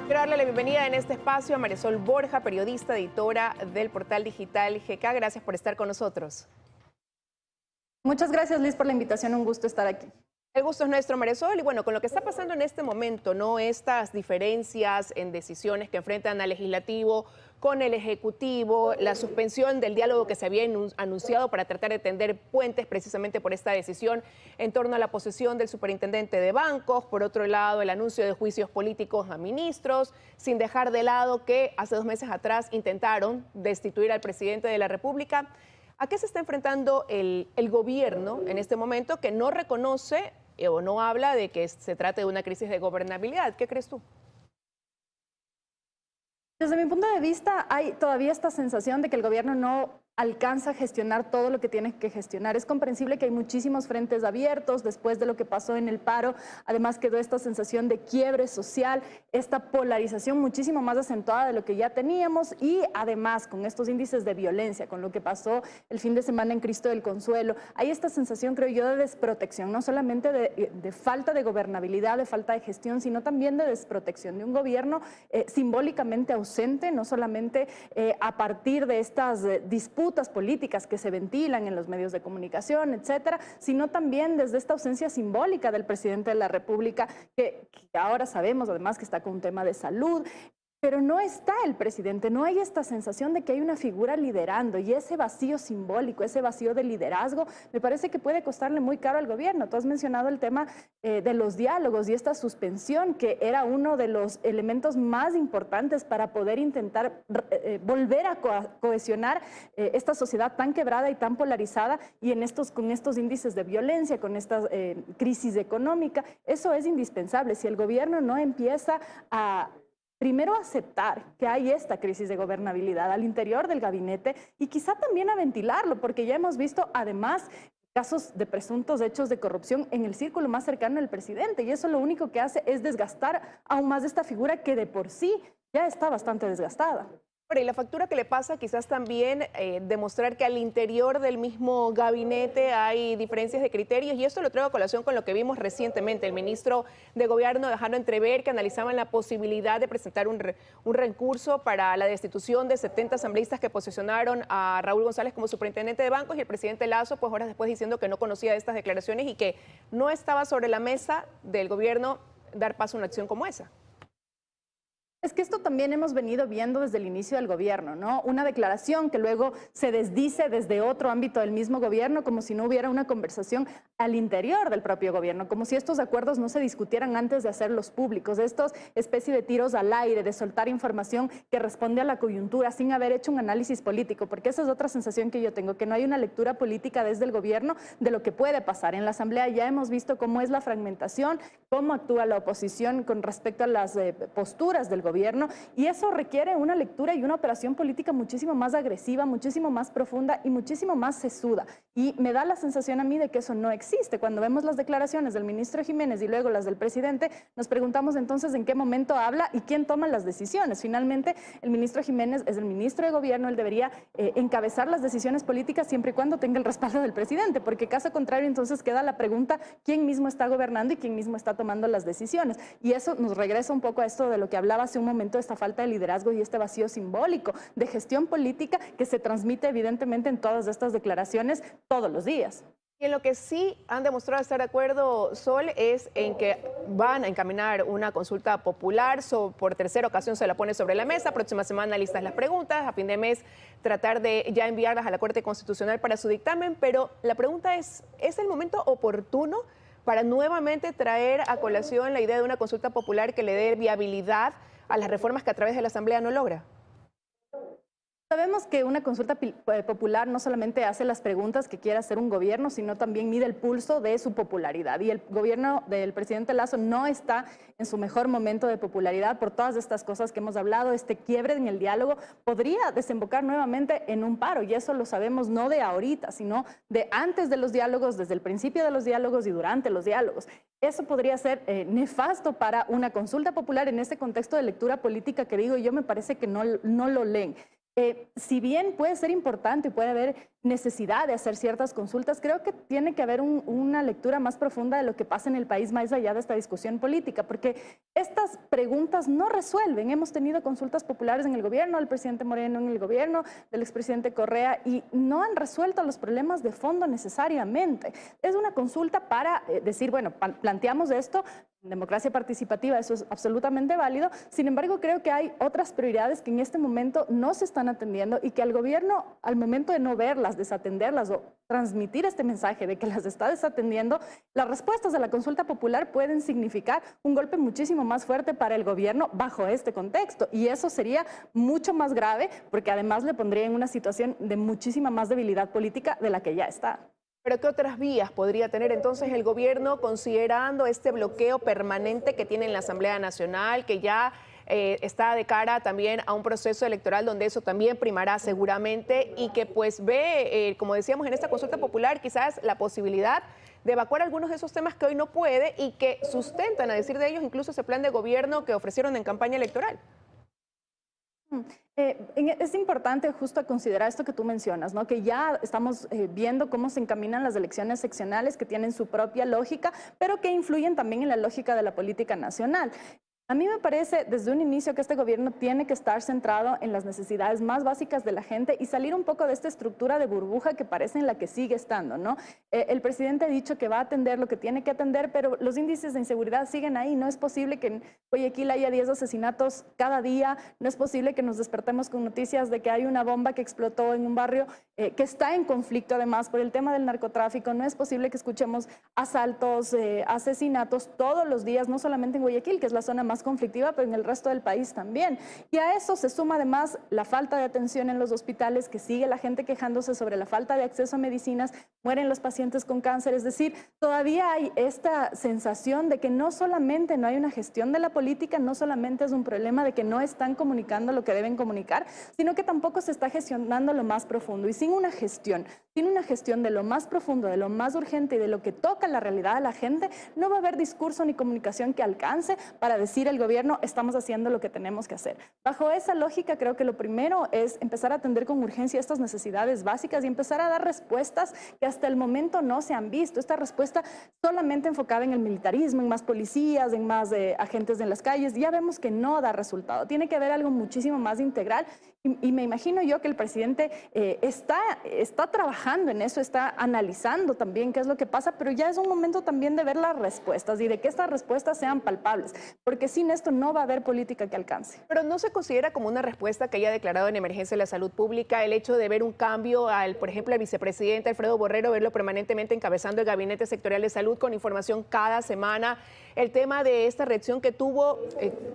Quiero darle la bienvenida en este espacio a Marisol Borja, periodista, editora del portal digital GK. Gracias por estar con nosotros. Muchas gracias, Liz, por la invitación. Un gusto estar aquí. El gusto es nuestro, Marisol. Y bueno, con lo que está pasando en este momento, ¿no? Estas diferencias en decisiones que enfrentan al Legislativo con el Ejecutivo, la suspensión del diálogo que se había anunciado para tratar de tender puentes precisamente por esta decisión en torno a la posesión del superintendente de bancos, por otro lado el anuncio de juicios políticos a ministros, sin dejar de lado que hace 2 meses atrás intentaron destituir al presidente de la República. ¿A qué se está enfrentando el gobierno en este momento que no reconoce o no habla de que se trate de una crisis de gobernabilidad? ¿Qué crees tú? Desde mi punto de vista, hay todavía esta sensación de que el gobierno no alcanza a gestionar todo lo que tiene que gestionar. Es comprensible que hay muchísimos frentes abiertos después de lo que pasó en el paro. Además quedó esta sensación de quiebre social, esta polarización muchísimo más acentuada de lo que ya teníamos y además con estos índices de violencia, con lo que pasó el fin de semana en Cristo del Consuelo, hay esta sensación, creo yo, de desprotección, no solamente de falta de gobernabilidad, de falta de gestión, sino también de desprotección de un gobierno simbólicamente ausente, no solamente a partir de estas disputas políticas que se ventilan en los medios de comunicación, etcétera, sino también desde esta ausencia simbólica del presidente de la República, que ahora sabemos además que está con un tema de salud. Pero no está el presidente, no hay esta sensación de que hay una figura liderando y ese vacío simbólico, ese vacío de liderazgo, me parece que puede costarle muy caro al gobierno. Tú has mencionado el tema de los diálogos y esta suspensión, que era uno de los elementos más importantes para poder intentar volver a cohesionar esta sociedad tan quebrada y tan polarizada y con estos índices de violencia, con esta crisis económica. Eso es indispensable. Si el gobierno no empieza a primero aceptar que hay esta crisis de gobernabilidad al interior del gabinete y quizá también a ventilarlo, porque ya hemos visto además casos de presuntos hechos de corrupción en el círculo más cercano del presidente y eso lo único que hace es desgastar aún más esta figura que de por sí ya está bastante desgastada. Y la factura que le pasa quizás también demostrar que al interior del mismo gabinete hay diferencias de criterios y esto lo traigo a colación con lo que vimos recientemente. El ministro de Gobierno dejando entrever que analizaban la posibilidad de presentar un recurso para la destitución de 70 asambleístas que posicionaron a Raúl González como superintendente de bancos y el presidente Lasso pues horas después diciendo que no conocía de estas declaraciones y que no estaba sobre la mesa del gobierno dar paso a una acción como esa. Es que esto también hemos venido viendo desde el inicio del gobierno, ¿no? Una declaración que luego se desdice desde otro ámbito del mismo gobierno, como si no hubiera una conversación al interior del propio gobierno, como si estos acuerdos no se discutieran antes de hacerlos públicos, estos especie de tiros al aire, de soltar información que responde a la coyuntura sin haber hecho un análisis político, porque esa es otra sensación que yo tengo, que no hay una lectura política desde el gobierno de lo que puede pasar. En la Asamblea ya hemos visto cómo es la fragmentación, cómo actúa la oposición con respecto a las posturas del gobierno, y eso requiere una lectura y una operación política muchísimo más agresiva, muchísimo más profunda y muchísimo más sesuda. Y me da la sensación a mí de que eso no existe. Cuando vemos las declaraciones del ministro Jiménez y luego las del presidente, nos preguntamos entonces en qué momento habla y quién toma las decisiones. Finalmente, el ministro Jiménez es el ministro de Gobierno, él debería encabezar las decisiones políticas siempre y cuando tenga el respaldo del presidente, porque caso contrario entonces queda la pregunta quién mismo está gobernando y quién mismo está tomando las decisiones. Y eso nos regresa un poco a esto de lo que hablaba hace un momento, esta falta de liderazgo y este vacío simbólico de gestión política que se transmite evidentemente en todas estas declaraciones todos los días. Y en lo que sí han demostrado estar de acuerdo, Sol, es en que van a encaminar una consulta popular. Por tercera ocasión se la pone sobre la mesa. Próxima semana listas las preguntas. A fin de mes tratar de ya enviarlas a la Corte Constitucional para su dictamen. Pero la pregunta ¿es el momento oportuno para nuevamente traer a colación la idea de una consulta popular que le dé viabilidad a las reformas que a través de la Asamblea no logra? Sabemos que una consulta popular no solamente hace las preguntas que quiere hacer un gobierno, sino también mide el pulso de su popularidad. Y el gobierno del presidente Lasso no está en su mejor momento de popularidad por todas estas cosas que hemos hablado. Este quiebre en el diálogo podría desembocar nuevamente en un paro, y eso lo sabemos no de ahorita, sino de antes de los diálogos, desde el principio de los diálogos y durante los diálogos. Eso podría ser nefasto para una consulta popular en este contexto de lectura política que digo yo, me parece que no lo leen. Si bien puede ser importante, puede haber necesidad de hacer ciertas consultas, creo que tiene que haber una lectura más profunda de lo que pasa en el país más allá de esta discusión política, porque estas preguntas no resuelven. Hemos tenido consultas populares en el gobierno, del presidente Moreno en el gobierno, del expresidente Correa, y no han resuelto los problemas de fondo necesariamente. Es una consulta para decir, bueno, planteamos esto, democracia participativa, eso es absolutamente válido. Sin embargo, creo que hay otras prioridades que en este momento no se están atendiendo y que al gobierno, al momento de no verlas, desatenderlas o transmitir este mensaje de que las está desatendiendo, las respuestas de la consulta popular pueden significar un golpe muchísimo más fuerte para el gobierno bajo este contexto. Y eso sería mucho más grave porque además le pondría en una situación de muchísima más debilidad política de la que ya está. ¿Pero qué otras vías podría tener entonces el gobierno considerando este bloqueo permanente que tiene en la Asamblea Nacional, que ya está de cara también a un proceso electoral donde eso también primará seguramente y que pues ve, como decíamos en esta consulta popular, quizás la posibilidad de evacuar algunos de esos temas que hoy no puede y que sustentan, a decir de ellos, incluso ese plan de gobierno que ofrecieron en campaña electoral? Es importante justo considerar esto que tú mencionas, ¿no? Que ya estamos viendo cómo se encaminan las elecciones seccionales que tienen su propia lógica, pero que influyen también en la lógica de la política nacional. A mí me parece desde un inicio que este gobierno tiene que estar centrado en las necesidades más básicas de la gente y salir un poco de esta estructura de burbuja que parece en la que sigue estando, ¿no? El presidente ha dicho que va a atender lo que tiene que atender, pero los índices de inseguridad siguen ahí. No es posible que en Guayaquil haya 10 asesinatos cada día, no es posible que nos despertemos con noticias de que hay una bomba que explotó en un barrio que está en conflicto además por el tema del narcotráfico, no es posible que escuchemos asaltos, asesinatos todos los días, no solamente en Guayaquil, que es la zona más conflictiva, pero en el resto del país también. Y a eso se suma además la falta de atención en los hospitales, que sigue la gente quejándose sobre la falta de acceso a medicinas, mueren los pacientes con cáncer, es decir, todavía hay esta sensación de que no solamente no hay una gestión de la política, no solamente es un problema de que no están comunicando lo que deben comunicar, sino que tampoco se está gestionando lo más profundo. Y sin una gestión de lo más profundo, de lo más urgente y de lo que toca la realidad de la gente, no va a haber discurso ni comunicación que alcance para decir al gobierno estamos haciendo lo que tenemos que hacer. Bajo esa lógica creo que lo primero es empezar a atender con urgencia estas necesidades básicas y empezar a dar respuestas que hasta el momento no se han visto. Esta respuesta solamente enfocada en el militarismo, en más policías, en más agentes en las calles, ya vemos que no da resultado. Tiene que haber algo muchísimo más integral y me imagino yo que el presidente está trabajando en eso, está analizando también qué es lo que pasa, pero ya es un momento también de ver las respuestas y de que estas respuestas sean palpables, porque sin esto no va a haber política que alcance. Pero ¿no se considera como una respuesta que haya declarado en emergencia la salud pública el hecho de ver un cambio por ejemplo, al vicepresidente Alfredo Borrero, verlo permanentemente encabezando el Gabinete Sectorial de Salud con información cada semana? El tema de esta reacción que tuvo,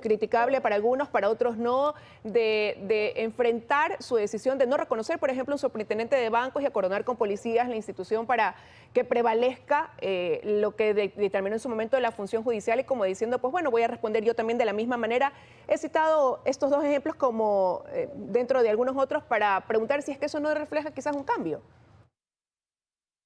criticable para algunos, para otros no, de enfrentar su decisión de no reconocer, por ejemplo, un superintendente de bancos y acordonar con policías la institución para que prevalezca lo que determinó en su momento la función judicial y como diciendo, pues bueno, voy a responder yo también de la misma manera. He citado estos dos ejemplos como dentro de algunos otros para preguntar si es que eso no refleja quizás un cambio.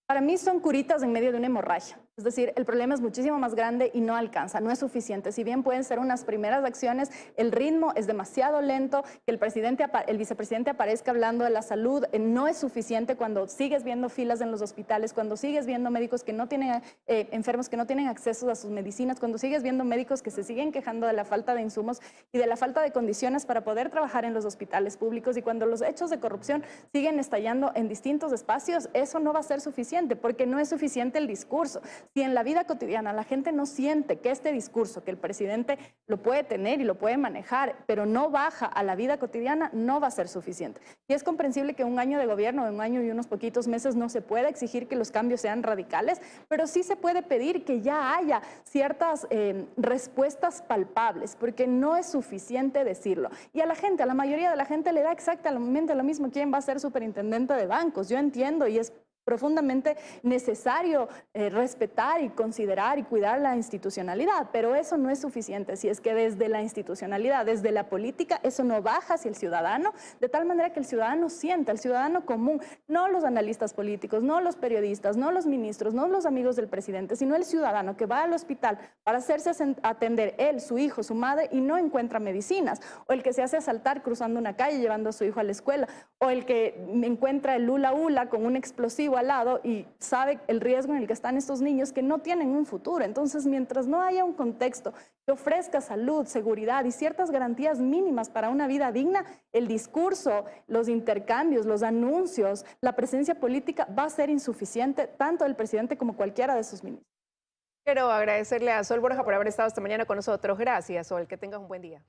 Para mí son curitas en medio de una hemorragia. Es decir, el problema es muchísimo más grande y no alcanza, no es suficiente. Si bien pueden ser unas primeras acciones, el ritmo es demasiado lento, que el vicepresidente aparezca hablando de la salud no es suficiente cuando sigues viendo filas en los hospitales, cuando sigues viendo médicos que no tienen, enfermos que no tienen acceso a sus medicinas, cuando sigues viendo médicos que se siguen quejando de la falta de insumos y de la falta de condiciones para poder trabajar en los hospitales públicos y cuando los hechos de corrupción siguen estallando en distintos espacios, eso no va a ser suficiente porque no es suficiente el discurso. Si en la vida cotidiana la gente no siente que este discurso, que el presidente lo puede tener y lo puede manejar, pero no baja a la vida cotidiana, no va a ser suficiente. Y es comprensible que un año de gobierno, un año y unos poquitos meses, no se pueda exigir que los cambios sean radicales, pero sí se puede pedir que ya haya ciertas respuestas palpables, porque no es suficiente decirlo. Y a la gente, a la mayoría de la gente le da exactamente lo mismo quién va a ser superintendente de bancos. Yo entiendo y es profundamente necesario respetar y considerar y cuidar la institucionalidad, pero eso no es suficiente si es que desde la institucionalidad, desde la política, eso no baja hacia el ciudadano, de tal manera que el ciudadano sienta, el ciudadano común, no los analistas políticos, no los periodistas, no los ministros, no los amigos del presidente, sino el ciudadano que va al hospital para hacerse atender él, su hijo, su madre y no encuentra medicinas, o el que se hace asaltar cruzando una calle llevando a su hijo a la escuela, o el que encuentra el hula hula con un explosivo al lado y sabe el riesgo en el que están estos niños que no tienen un futuro. Entonces, mientras no haya un contexto que ofrezca salud, seguridad y ciertas garantías mínimas para una vida digna, el discurso, los intercambios, los anuncios, la presencia política va a ser insuficiente, tanto del presidente como cualquiera de sus ministros. Quiero agradecerle a Sol Borja por haber estado esta mañana con nosotros. Gracias, Sol. Que tengas un buen día.